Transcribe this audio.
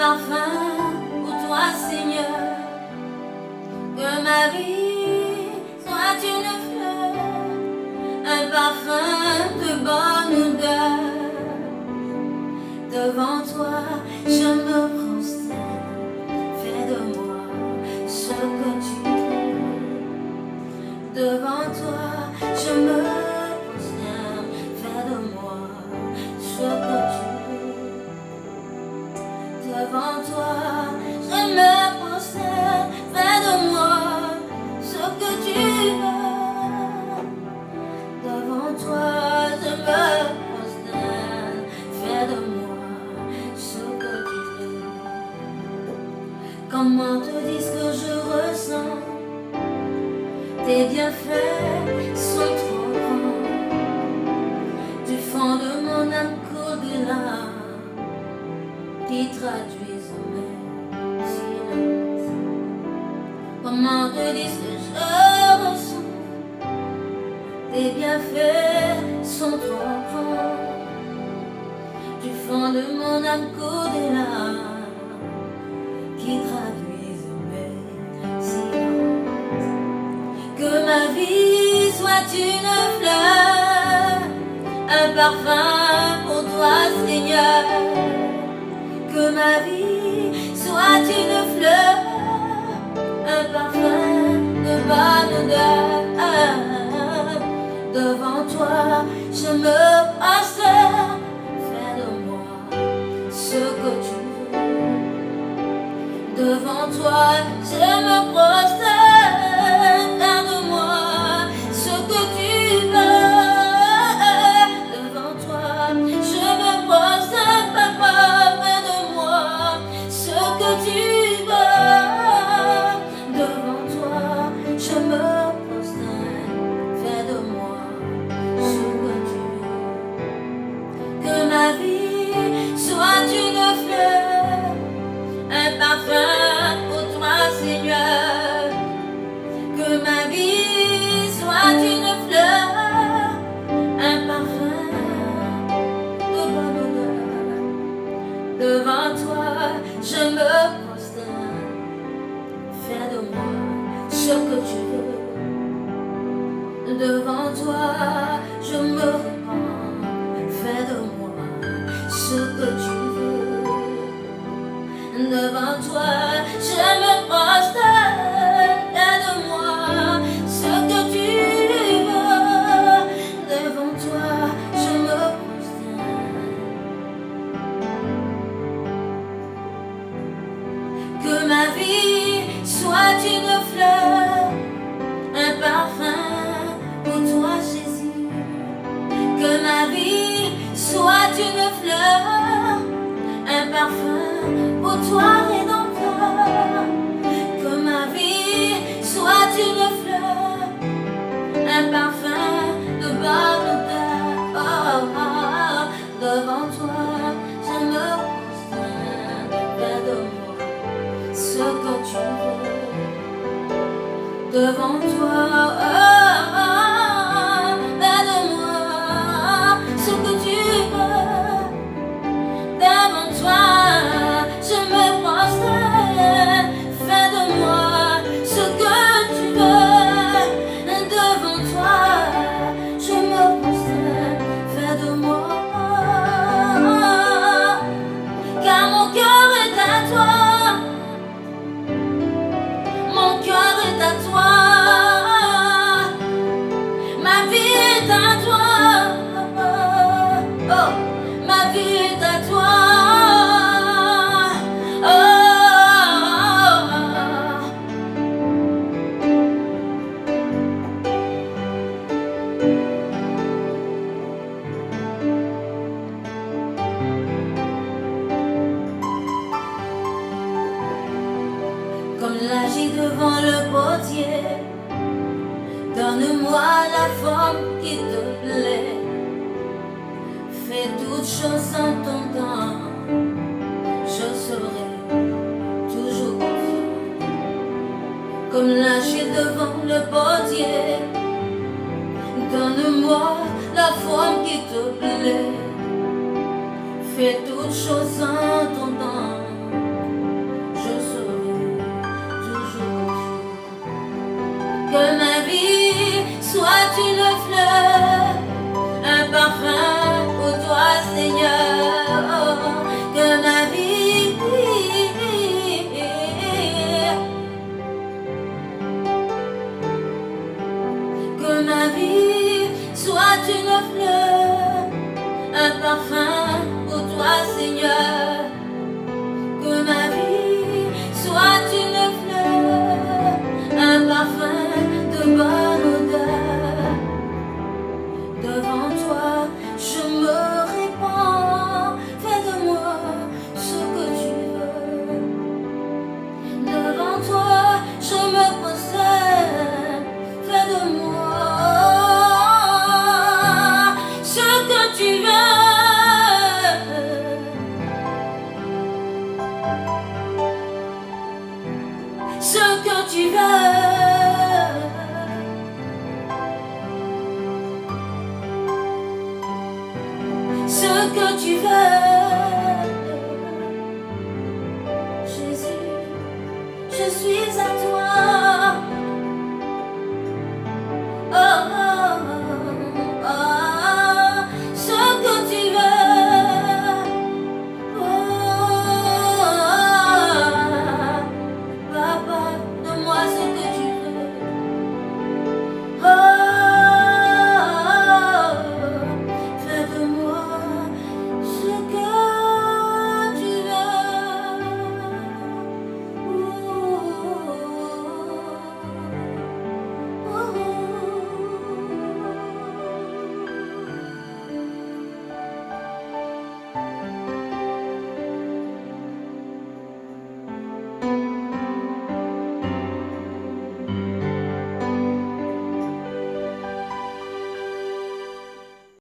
parfum pour toi, Seigneur. Que ma vie soit une fleur, un parfum de bonne odeur. Devant toi, je me prosterne. Fais de moi ce que tu veux. Devant toi, je me prosterne. Fais de moi ce que tu veux. Devant toi, je me prosterne. Fais de moi ce que tu veux. Devant toi, je me prosterne. Fais de moi ce que tu veux. Comment te dire ce que je ressens? Tes bienfaits sont trop grands. Du fond de mon âme coule des larmes qui traduisent mes silences. Comment te dire ce que je ressens? Tes bienfaits sont trop grands. Du fond de mon âme coule des larmes qui traduisent mes silences. Que ma vie soit une fleur, un parfum pour toi, Seigneur. Que ma vie soit une fleur, un parfum de bonne odeur. Devant toi, je me prosterne. Fais de moi ce que tu veux. Devant toi, je me prosterne. Fais de moi ce que tu veux. Devant toi, je me prosterne, papa. Fais de moi ce que tu veux. Devant toi, je me prosterne. Fais de moi ce que tu veux. Que ma vie soit une fleur, un parfum pour toi, Seigneur. Que ma vie soit une fleur, un parfum de bonne odeur. Devant toi, je me prosterne. Fais de moi ce que tu veux. Devant toi, je me répands. Fais de moi ce que tu veux. Devant toi, je me prosterne. Fais de moi ce que tu veux. Devant toi, je me prosterne. Que ma vie soit une fleur, un parfum pour toi, Jésus. Que ma vie soit une fleur, un parfum pour toi, Rédempteur. Que ma vie soit une fleur, un parfum de bonne odeur. Oh, oh, oh. Devant toi, je me prosterne. Fais de moi ce que tu veux. Devant toi, oh, oh, fais de moi ce que tu veux. Devant toi, je me prosterne. Fais de moi ce que tu veux. Devant toi, je me prosterne. Fais de moi, car mon cœur est à toi. Mon cœur est à toi. Ma vie est à toi. Oh, ma vie est à toi. Oh, comme l'agis devant le potier, donne-moi la forme qui te plaît. Fais toutes choses en ton temps, je serai toujours confiant. Comme l'agis devant le potier, donne-moi la forme qui te plaît. Fais toutes choses en ton temps, Que ma vie soit une fleur, un parfum pour toi, Seigneur. Que ma vie, que ma vie soit une fleur, un parfum pour toi, Seigneur. Que ma vie soit une fleur, un parfum de bonne odeur. Devant toi, je me répands. Fais de moi ce que tu veux. Devant toi, je me procède. Fais de moi ce que tu veux. Ce que tu veux. Ce que tu veux.